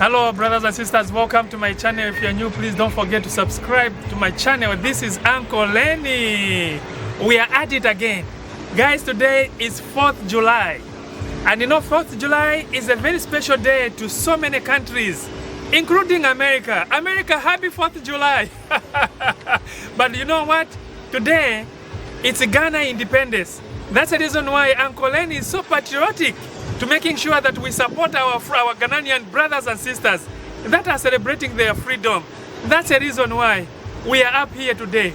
Hello brothers and sisters, welcome to my channel. If you're new, please don't forget to subscribe to my channel. This is Uncle Lenny. We are at it again. Guys, today is 4th July. And you know, 4th July is a very special day to so many countries, including America. America, happy 4th July. But you know what? Today, it's Ghana independence. That's the reason why Uncle Lenny is so patriotic to making sure that we support our Ghanaian brothers and sisters that are celebrating their freedom. That's the reason why we are up here today.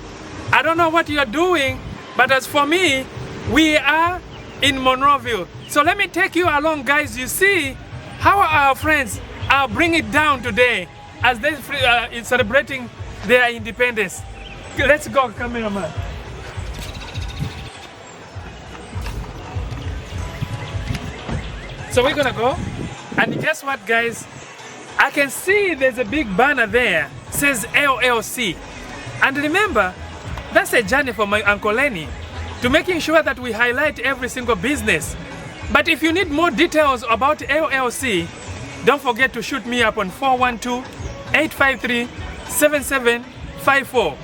I don't know what you are doing, but as for me, we are in Monroeville. So let me take you along, guys. You see how our friends are bringing it down today as they are celebrating their independence. Let's go, cameraman. So we're gonna go, and guess what, guys? I can see there's a big banner there, says LLC. And remember, that's a journey for my Uncle Lenny to making sure that we highlight every single business. But if you need more details about LLC, don't forget to shoot me up on 412-853-7754.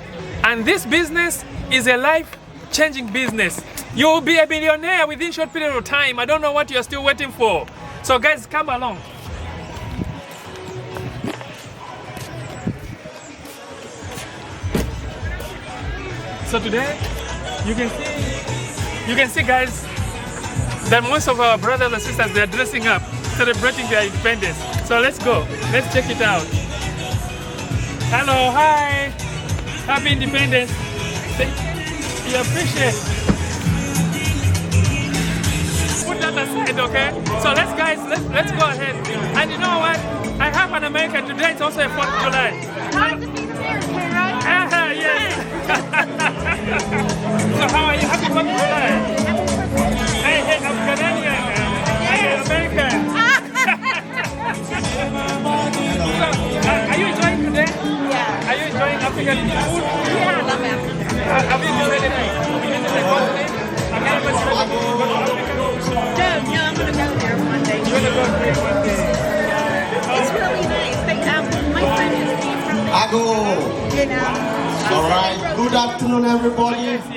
And this business is a life-changing business. You will be a millionaire within a short period of time. I don't know what you're still waiting for. So guys, come along. So today, you can see guys, that most of our brothers and sisters, they're dressing up, celebrating their independence. So let's go. Let's check it out. Hello, hi. Happy independence. We appreciate it. Put that aside, okay? So let's go ahead. And you know what? I have an American today. It's also a 4th of July. Nice to meet you, right? Yes. So how are you? Happy 4th of July. Hey, I'm Canadian. Hey, American. So, are you enjoying today? Yeah. Are you enjoying African food? Yeah, I love Africa. Have you been ready to Yeah, I'm gonna go there one day. You're gonna go there one day. It's really nice. My friend is from there. You know. All right. Good afternoon, everybody. Yes. Is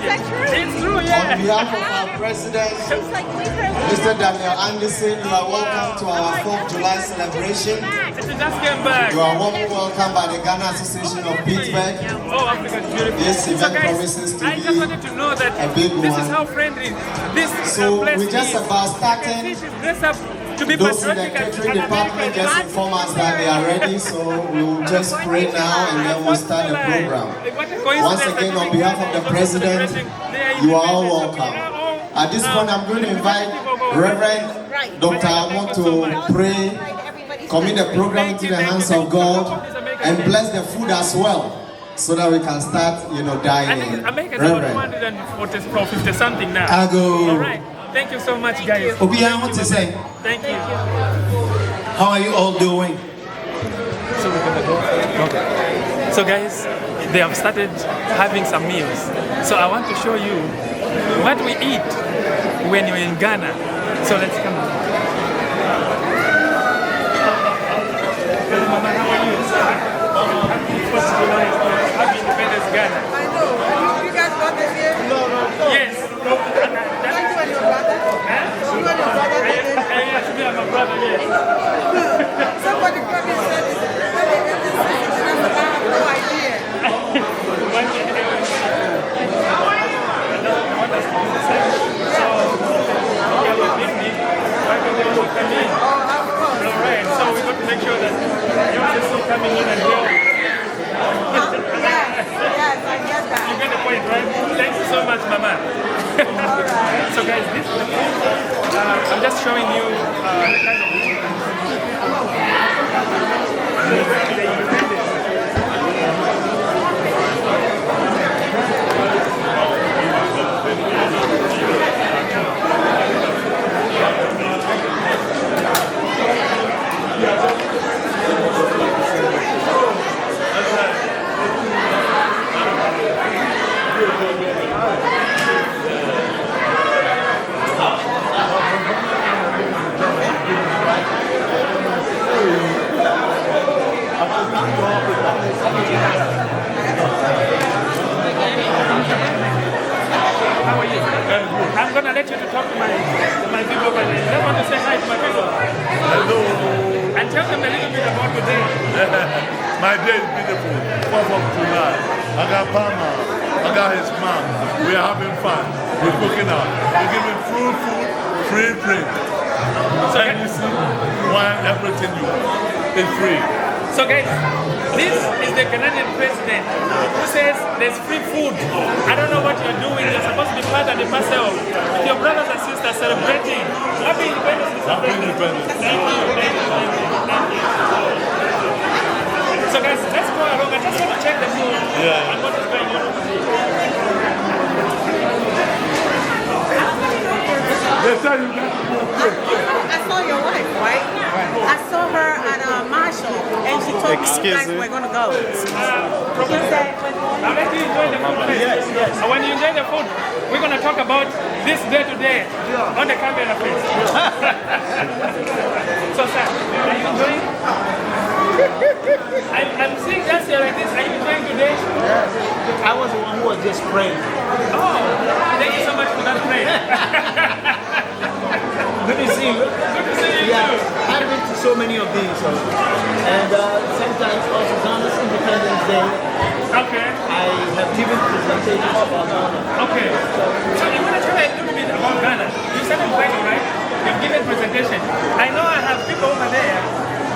that true? It's true, On yeah. behalf of our president, It's like we heard. Mr. Daniel Anderson, you are welcome to our 4th of July celebration. She just came back. You are warmly welcome by the Ghana Association of Pittsburgh. Oh, Africa is beautiful. This event so guys, promises to I be just wanted to know that a big this one. is how friendly this So place we just is. about You can started. see she's dressed up to be Those in the patriotic catering and department just inform us that they are ready, so we will just pray now and then we'll start the program. Once again, on behalf of the president, you are all welcome. At this point, I'm going to invite Reverend Dr. Amo to pray, commit the program into the hands of God, and bless the food as well, so that we can start, dining. America is about Reverend. 250 something now. I go. All right. Thank you so much, guys. Obi, I want to say, Thank you. how are you all doing? So we're gonna go. Okay. So guys, they have started having some meals. So I want to show you what we eat when you're in Ghana. So let's come. Mama, how are you? Happy 4th of July. Happy Independence, Ghana. I know. You guys got this here? No. Yes. You and your brother? Huh? You and your brother did it? Yes, me and my brother, yes. Somebody come and said this. I have no idea. Alright, so we got to make sure that yours is still coming in and go. Yes, I get that. You get the point, right? Thank you so much, Mama. So guys, this is the food. I'm just showing you the kind of today? My day is beautiful. 4th of July. I got Bama. I got his mom. We are having fun. We're cooking out. We're giving free food, free drink. So you see, wine, everything you want is free. So guys, this is the Canadian president who says there's free food. I don't know what you're doing. You're supposed to be part of the parcel with your brothers and sisters celebrating. Happy Independence Day. Happy Independence. Thank you, thank you, thank you, thank you. So guys, let's go along. I just want to check the mood and what is going on. They tell you that. I saw your wife, right? I saw her at Marshall, and she told me you guys were going to go. She said, I'll let you enjoy the food first. Yes, yes. And when you enjoy the food, we're going to talk about this day to day on the camera first. So sir, are you enjoying? I'm seeing that you're like this. Are you enjoying today? I was the one who was just praying. Oh, thank you so much for that prayer. Good to see you. Good to see you Yeah, too. I've been to so many of these. And sometimes also Ghana's Independence Day, Okay. I have given presentations about Ghana. Okay. So you want to tell me a little bit about Ghana? You said it right, right? You've given presentation. I know I have people over there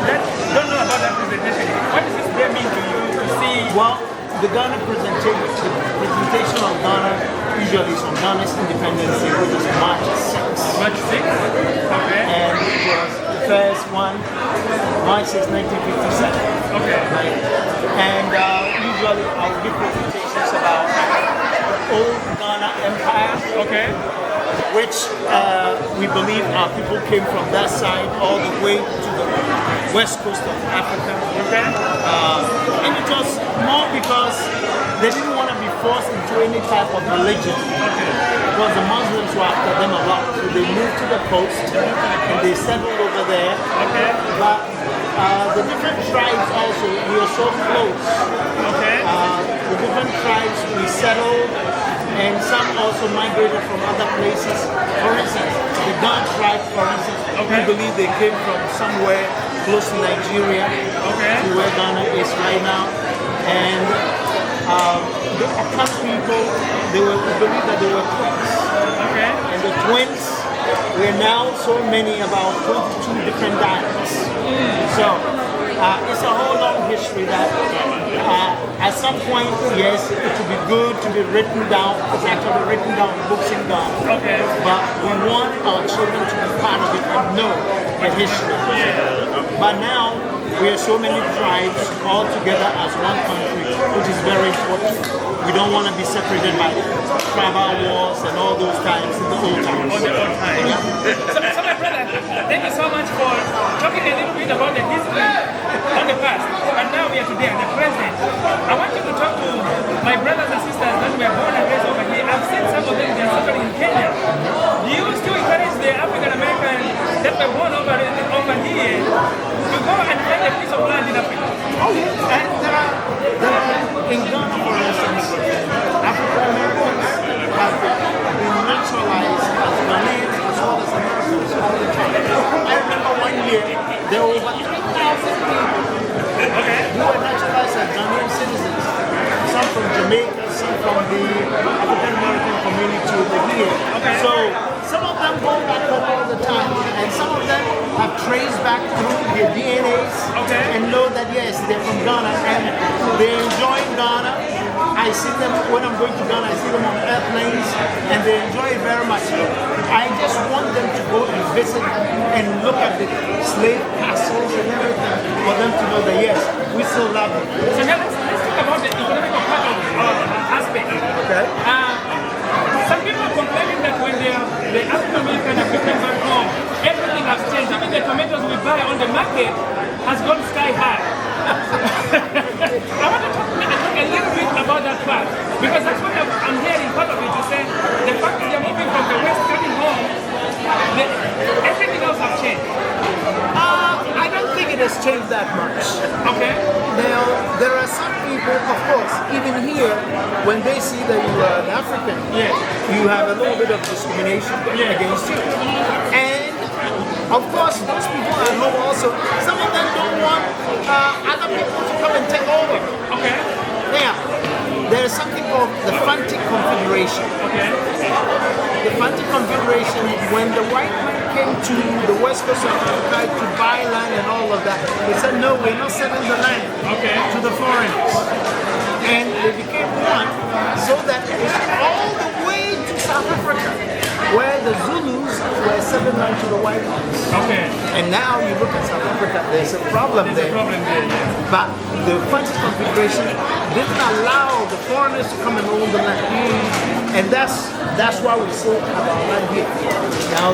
that don't know about that presentation. What does this day mean to you to see? Well, the Ghana presentation of Ghana usually is on Ghana's Independence Day, which is March 6th. March 6th? Okay. And it was the first one, March 6, 1957. Okay. Right? And usually I will give presentations about old Ghana Empire, Okay. which we believe our people came from that side all the way to the west coast of Africa. Okay. And it was more because they didn't want to be forced into any type of religion. Okay. Because the Muslims were after them a lot. So they moved to the coast and they settled over there. Okay. But the different tribes also, we were so close. Okay. The different tribes we settled, and some also migrated from other places. For instance, the Gan tribe, for instance, we believe they came from somewhere close to Nigeria, to where Ghana is right now. And the Akan people, we believe that they were twins. Okay. And the twins were now so many, about 22 different dialects. So it's a whole long history that at some point, yes, it would be good to be written down. It's actually written down in books in Ghana. Okay. But we want our children to be part of it and know the history. But now, we are so many tribes all together as one country, which is very important. We don't want to be separated by tribal wars and all those times in the old times. On the old time. Yeah. So my brother, thank you so much for talking a little bit about the history on the past. And now we are today at the present. I want you to talk to my brothers and sisters that were born and raised over here. I've seen some of them, they are suffering in Kenya. Do you still encourage the African Americans that were born over here to go and find a piece of land in Africa? Oh yes, and there are in Ghana, for instance, African Americans have been naturalized as Ghanaians as well as Americans all the time. I remember one year there were over 3,000 people who were naturalized as Ghanaian citizens. Some from Jamaica, some from the African American community over here. So some of them go back home all the time, and some of them have traced back through their DNAs and know that yes, they're from Ghana and they're enjoying Ghana. I see them when I'm going to Ghana, I see them on airplanes and they enjoy it very much. I just want them to go and visit and look at the slave castles and everything for them to know that yes, we still love them. So now let's talk about the economic part of aspect. Okay. Some people are complaining that when the African American have returned back home, everything has changed. Even the tomatoes we buy on the market has gone sky high. I want to talk a little bit about that part, because that's what I'm hearing part of it to say the fact that they're moving from the West coming home, everything else has changed. I don't think it has changed that much. Okay. Now, there are some people, of course, even here, when they see that you are an African, you have a little bit of discrimination against you. And, of course, those people at home also, some of them don't want the Fanti Confederation. Okay. The Fanti Confederation, when the white man came to the west coast of Africa to buy land and all of that, they said, no, we're not selling the land to the foreigners. And they became one, so that it was all the way to South Africa, where the Zulus were selling land to the white ones. Okay. And now you look at South Africa, there's a problem there. Yeah. But the French Confederation didn't allow the foreigners to come and own the land. And that's why we say about land here. Now,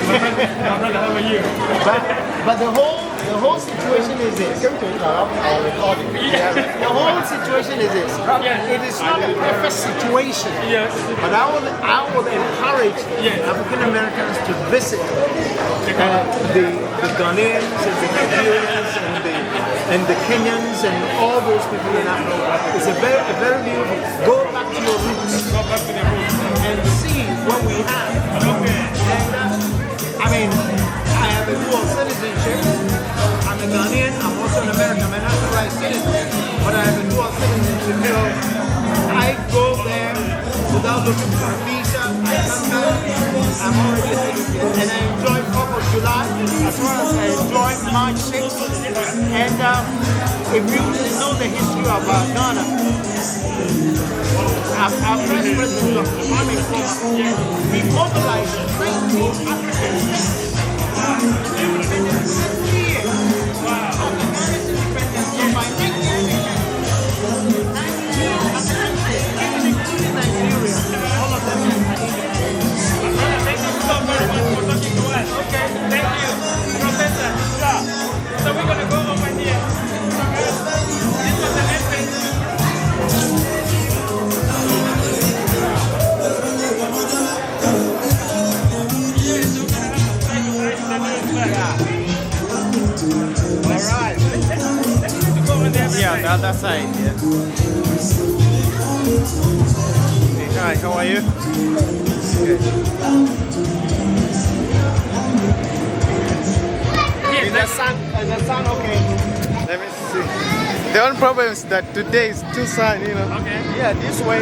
How are you? but the whole situation is this. The whole situation is this. It is not a perfect situation. But I would encourage African Americans to visit the Ghanaians and the Nigerians and the Kenyans and all those people in Africa. It's a very beautiful. Go back to your roots. Go back to the roots. And see what we have. And I mean, I have a dual citizenship. I'm a Ghanaian, I'm also an American, I'm a naturalized citizen, but I have a dual citizenship. You know, I go there without looking for a visa. I'm already a citizen, and I enjoy 4th of July as well as I enjoy March 6th. And if you know the history of Ghana, our first president, Dr. Kwame Nkrumah, he mobilized 19 Africans. So we're going to go over here. This was the entrance. Alright. Yeah, the other side. Yeah. Hey, hi, how are you? Is the sun okay? Let me see. The only problem is that today is too sun, you know. Okay. Yeah, this way.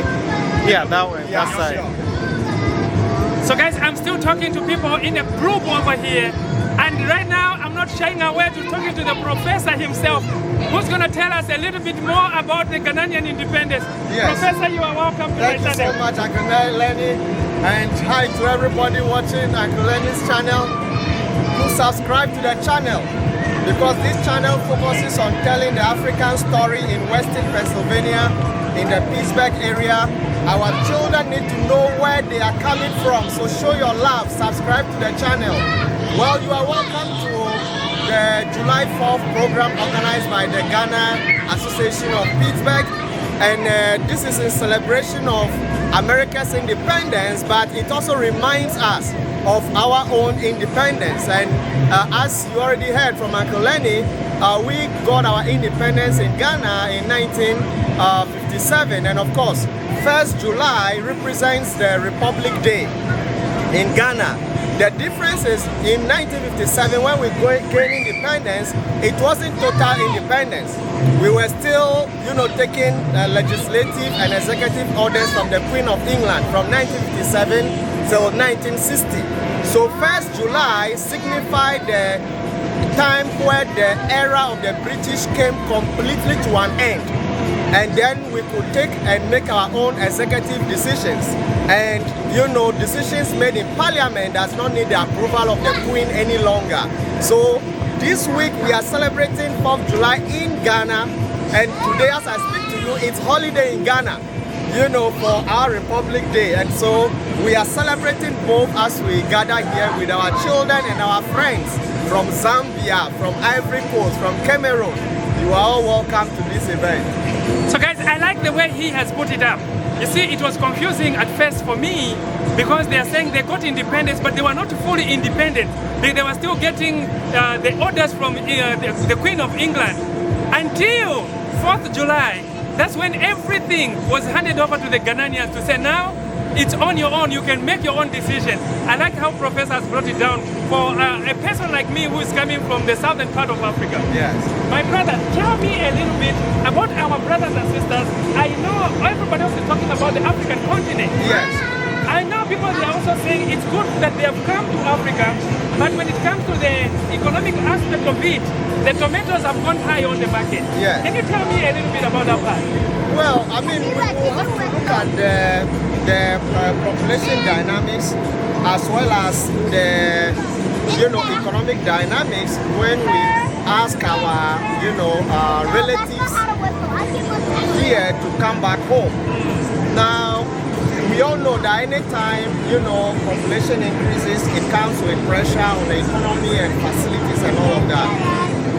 Yeah, that way. Yeah, that side. Sure. So guys, I'm still talking to people in a group over here. And right now, I'm not shying away to talking to the professor himself, who's going to tell us a little bit more about the Ghanaian independence. Yes. Professor, you are welcome to my channel. Thank you so much, Uncle Lenny. And hi to everybody watching Uncle Lenny's channel. Do subscribe to the channel, because this channel focuses on telling the African story in Western Pennsylvania, in the Pittsburgh area. Our children need to know where they are coming from, so show your love, subscribe to the channel. Well, you are welcome to the July 4th program organized by the Ghana Association of Pittsburgh, and this is in celebration of America's independence, but it also reminds us of our own independence. And as you already heard from Uncle Lenny, we got our independence in Ghana in 1957, and of course 1st July represents the Republic Day in Ghana. The difference is in 1957, when we gained independence, it wasn't total independence. We were still, taking legislative and executive orders from the Queen of England from 1957 till 1960. So 1st July signified the time where the era of the British came completely to an end. And then we could take and make our own executive decisions. And decisions made in Parliament does not need the approval of the Queen any longer. So this week we are celebrating 4th July in Ghana, and today as I speak to you, it's holiday in Ghana, for our Republic Day. And so we are celebrating both as we gather here with our children and our friends from Zambia, from Ivory Coast, from Cameroon. You are all welcome to this event. So guys, I like the way he has put it up. You see, it was confusing at first for me, because they are saying they got independence, but they were not fully independent. They were still getting the orders from the Queen of England. Until 4th July, that's when everything was handed over to the Ghanaians to say, now it's on your own. You can make your own decision. I like how Professor has brought it down for a person like me who is coming from the southern part of Africa. Yes. My brother, tell me a little bit about our brothers and sisters. I know everybody else is talking about the African continent. Yes. I know people are also saying it's good that they have come to Africa, but when it comes to the economic aspect of it, the tomatoes have gone high on the market. Yes. Can you tell me a little bit about that part? Well, I mean, we will have to look at the population dynamics as well as the, economic dynamics when we ask our, relatives here to come back home. Now, we all know that anytime, population increases, it comes with pressure on the economy and facilities and all of that.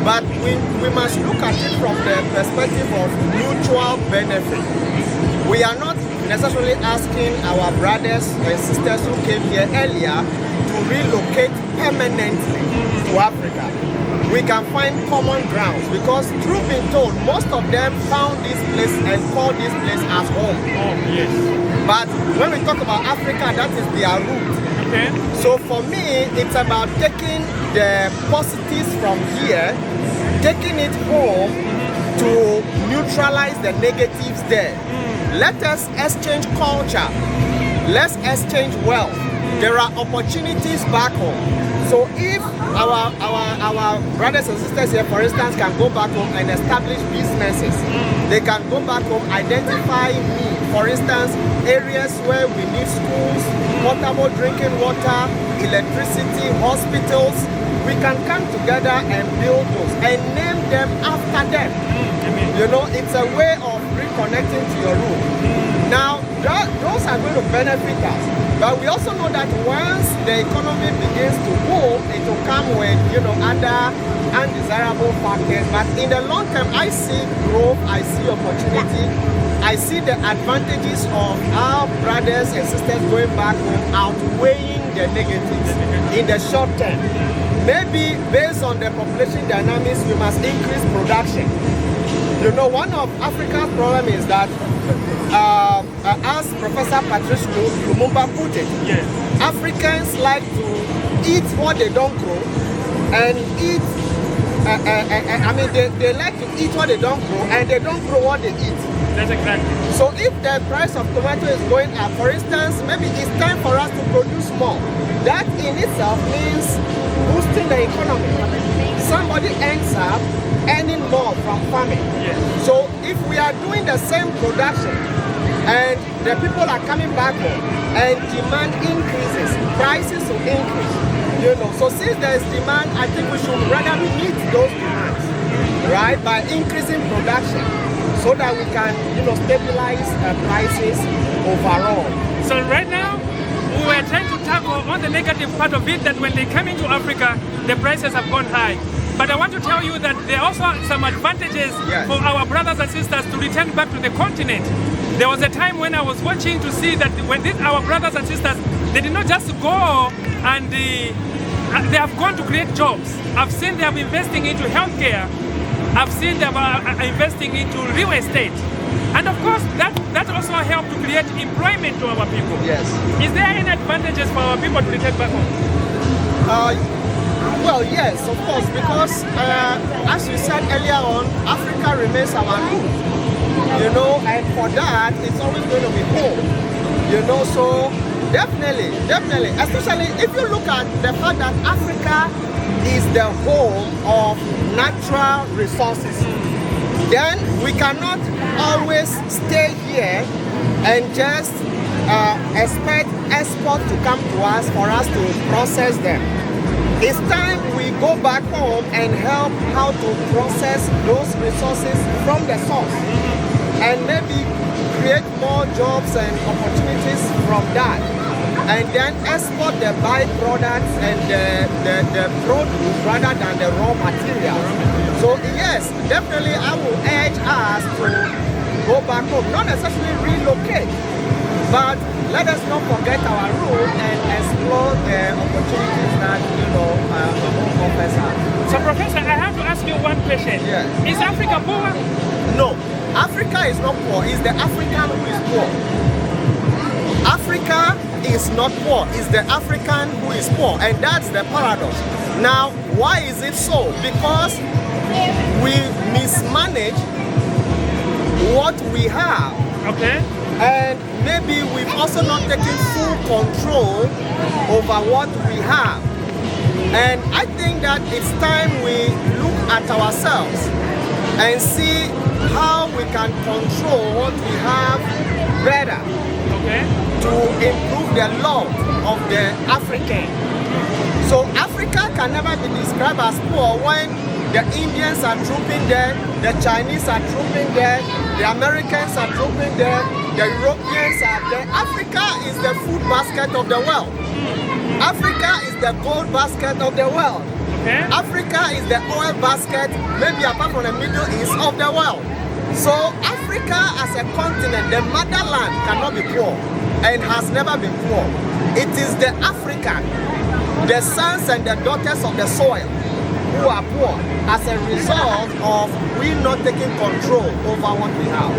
But we must look at it from the perspective of mutual benefit. We are not necessarily asking our brothers and sisters who came here earlier to relocate permanently to Africa. We can find common grounds because, truth be told, most of them found this place and called this place as home. Oh, yes. But when we talk about Africa, that is their root. Okay. So for me, it's about taking the positives from here, taking it home to neutralize the negatives there. Let us exchange culture. Let's exchange wealth. There are opportunities back home. So if our brothers and sisters here, for instance, can go back home and establish businesses, they can go back home, identify need. For instance, areas where we need schools, potable drinking water, electricity, hospitals, we can come together and build those and name them after them. It's a way of reconnecting to your root. Now, those are going to benefit us. But we also know that once the economy begins to boom, it will come with, other undesirable factors. But in the long term, I see growth, I see opportunity, I see the advantages of our brothers and sisters going back home outweighing the negatives in the short term. Maybe based on the population dynamics, we must increase production. One of Africa's problem is that, as Professor Patrice Lumumba put it, yes, Africans like to eat what they don't grow and eat, they like to eat what they don't grow and they don't grow what they eat. That's exactly. So if the price of tomato is going up, for instance, maybe it's time for us to produce more. That in itself means boosting the economy. Somebody ends up earning more from farming. Yes. So if we are doing the same production and the people are coming back home and demand increases, prices will increase. So since there is demand, I think we should rather meet those demands, right, by increasing production so that we can, stabilize prices overall. So right now, we were trying to tackle on the negative part of it, that when they come into Africa, the prices have gone high. But I want to tell you that there are also some advantages for our brothers and sisters to return back to the continent. There was a time when I was watching to see that when our brothers and sisters, they did not just go and they have gone to create jobs. I've seen they are investing into healthcare. I've seen them investing into real estate. And of course, that also helped to create employment to our people. Yes. Is there any advantages for our people to return back home? Well, yes, of course, because as you said earlier on, Africa remains our root, and for that, it's always going to be home, so definitely, especially if you look at the fact that Africa is the home of natural resources, then we cannot always stay here and just expect export to come to us for us to process them. It's time we go back home and help how to process those resources from the source and maybe create more jobs and opportunities from that, and then export the byproducts and the produce rather than the raw materials. So yes, definitely I will urge us to go back home, not necessarily relocate, but let us not forget our root and explore the opportunities that offers us. So Professor, I have to ask you one question. Yes. Is Africa poor? No, Africa is not poor. It's the African who is poor. Africa is not poor, it's the African who is poor, and that's the paradox. Now, why is it so? Because we mismanage what we have. Okay. And maybe we've also not taken full control over what we have. And I think that it's time we look at ourselves and see how we can control what we have better, Okay. to improve the love of the African. So Africa can never be described as poor when the Indians are trooping there, the Chinese are trooping there, the Americans are trooping there, the Europeans are there. Africa is the food basket of the world. Africa is the gold basket of the world. Okay. Africa is the oil basket, maybe apart from the Middle East, of the world. So Africa as a continent, the motherland, cannot be poor and has never been poor. It is the African, the sons and the daughters of the soil, who are poor as a result of we not taking control over what we have.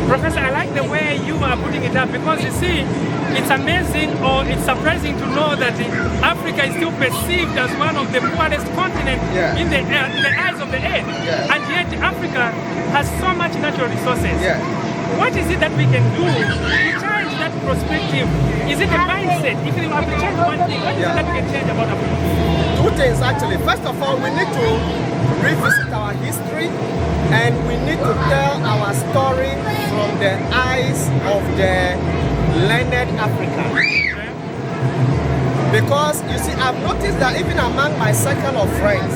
Professor, I like the way you are putting it up, because you see, it's amazing or it's surprising to know that Africa is still perceived as one of the poorest continents in the eyes of the earth. And yet Africa has so much natural resources. What is it that we can do to change that perspective? Is it a mindset? If you have to change one thing, what is it that we can change about Africa? Two things actually. First of all, we need to revisit our history, and we need to tell our story from the eyes of the learned African. Because you see, I've noticed that even among my circle of friends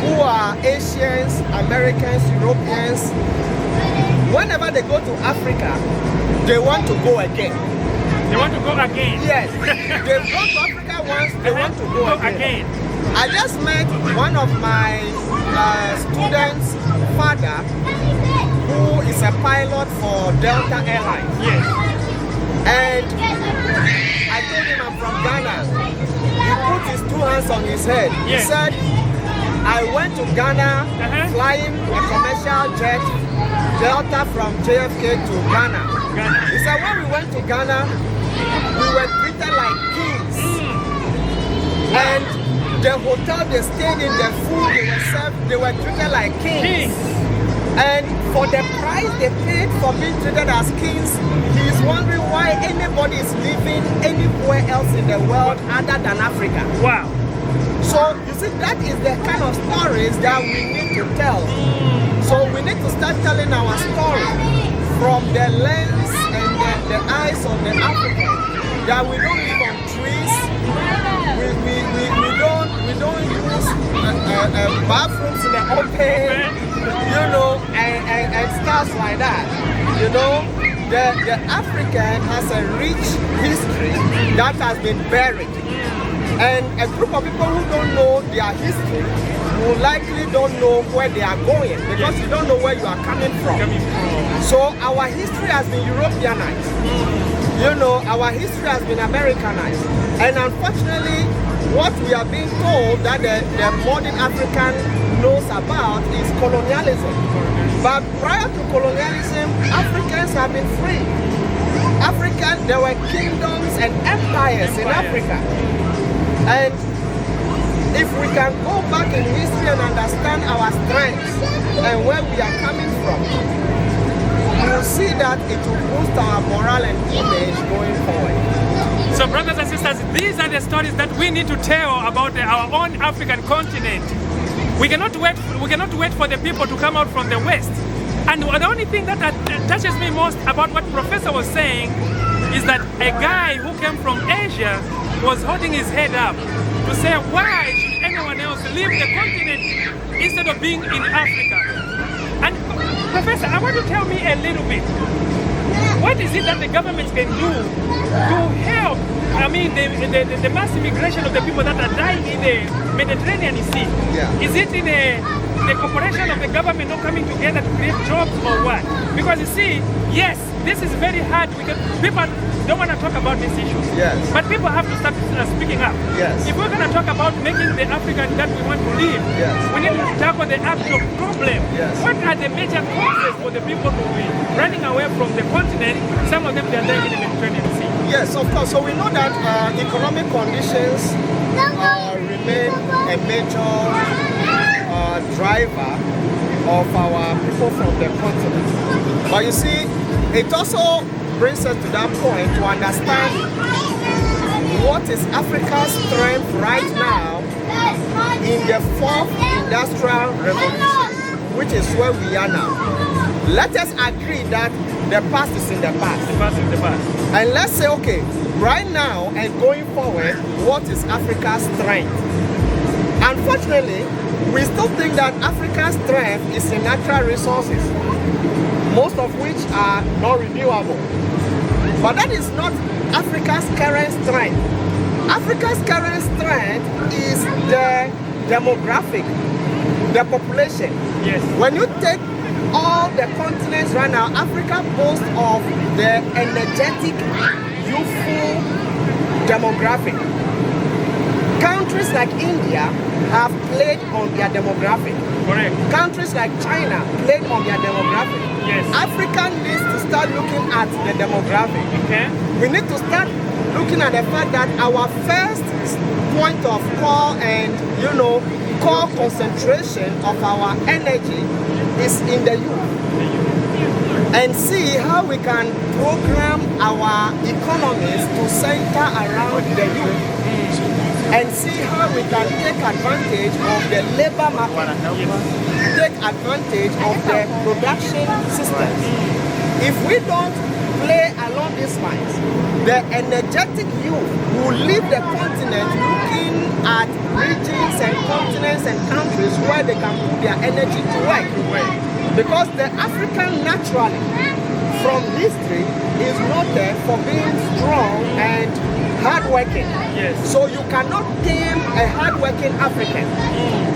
who are Asians, Americans, Europeans, whenever they go to Africa, they want to go again. They want to go again? Yes. They've gone to Africa once, they want to go again. I just met one of my students' father, who is a pilot for Delta Airlines. Yes. And I told him I'm from Ghana. He put his two hands on his head. He said, I went to Ghana flying a commercial jet, Delta from JFK to Ghana. He said, when we went to Ghana, we were treated like kings. And the hotel they stayed in, the food they were served, they were treated like kings. And for the price they paid for being treated as kings, he is wondering why anybody is living anywhere else in the world other than Africa. Wow. So you see, that is the kind of stories that we need to tell. So we need to start telling our story from the lens and the eyes of the African. That we don't live on trees. We don't use bathrooms in the open. You know, and stuff like that. You know, the African has a rich history that has been buried. And a group of people who don't know their history will likely don't know where they are going, because you don't know where you are coming from. So our history has been Europeanized. You know, our history has been Americanized. And unfortunately, what we are being told that the modern African knows about is colonialism. But prior to colonialism, Africans have been free. There were kingdoms and empires in Africa. And if we can go back in history and understand our strengths and where we are coming from, we will see that it will boost our morale and image going forward. So brothers and sisters, these are the stories that we need to tell about our own African continent. We cannot wait for the people to come out from the West. And the only thing that touches me most about what Professor was saying is that a guy who came from Asia was holding his head up to say, why should anyone else leave the continent instead of being in Africa? And Professor, I want you to tell me a little bit. What is it that the government can do to help, I mean, the mass immigration of the people that are dying in the Mediterranean Sea? Is it in the corporation of the government not coming together to create jobs or what? Because you see, yes, this is very hard. People don't want to talk about these issues. Yes. But people have to start speaking up. Yes. If we're going to talk about making the African that we want to live, yes, we need to tackle the actual problem. Yes. What are the major causes for the people to be running away from the continent? Some of them, they are dying in the Mediterranean Sea. Yes, of course. So we know that economic conditions remain a major driver of our people from the continent. But you see, it also brings us to that point to understand what is Africa's strength right now in the fourth industrial revolution, which is where we are now. Let us agree that the past is in the past. The past is the past. And let's say, okay, right now and going forward, what is Africa's strength? Unfortunately, we still think that Africa's strength is in natural resources, most of which are not renewable. But that is not Africa's current strength. Africa's current strength is the demographic, the population. Yes. When you take all the continents right now, Africa boasts of the energetic, youthful demographic. Countries like India have played on their demographic. Correct. Countries like China played on their demographic. Yes. Africa needs to start looking at the demographic. Okay. We need to start looking at the fact that our first point of call and, core concentration of our energy is in the youth. And see how we can program our economies to center around the youth. And see how we can take advantage of the labor market, take advantage of the production system. If we don't play along these lines, the energetic youth will leave the continent looking at regions and continents and countries where they can put their energy to work. Because the African naturally, from history, is noted for being strong and hardworking. Yes. So you cannot tame a hardworking African.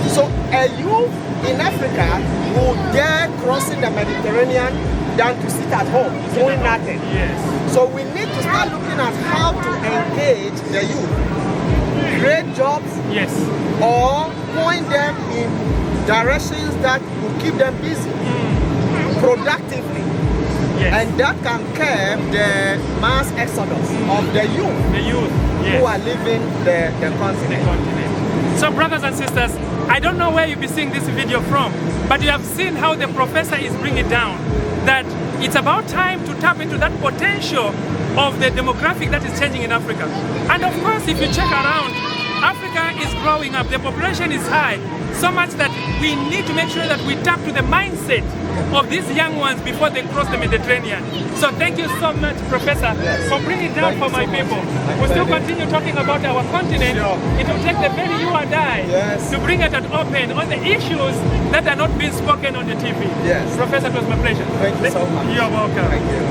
So a youth in Africa will dare crossing the Mediterranean than to sit at home doing nothing. Yes. So we need to start looking at how to engage the youth, create jobs, Yes. or point them in directions that will keep them busy productively. Yes. And that can curb the mass exodus of the youth, The youth. Yes. who are leaving the continent. So brothers and sisters, I don't know where you'll be seeing this video from, but you have seen how the professor is bringing it down, that it's about time to tap into that potential of the demographic that is changing in Africa. And of course, if you check around, Africa is growing up, the population is high, so much that we need to make sure that we tap to the mindset of these young ones before they cross the Mediterranean. So thank you so much, Professor, for bringing it down for my people. We'll still continue talking about our continent. It will take the very you and I to bring it at open on the issues that are not being spoken on the TV. Yes. Professor, it was my pleasure. Thank you so much. You're welcome. Thank you.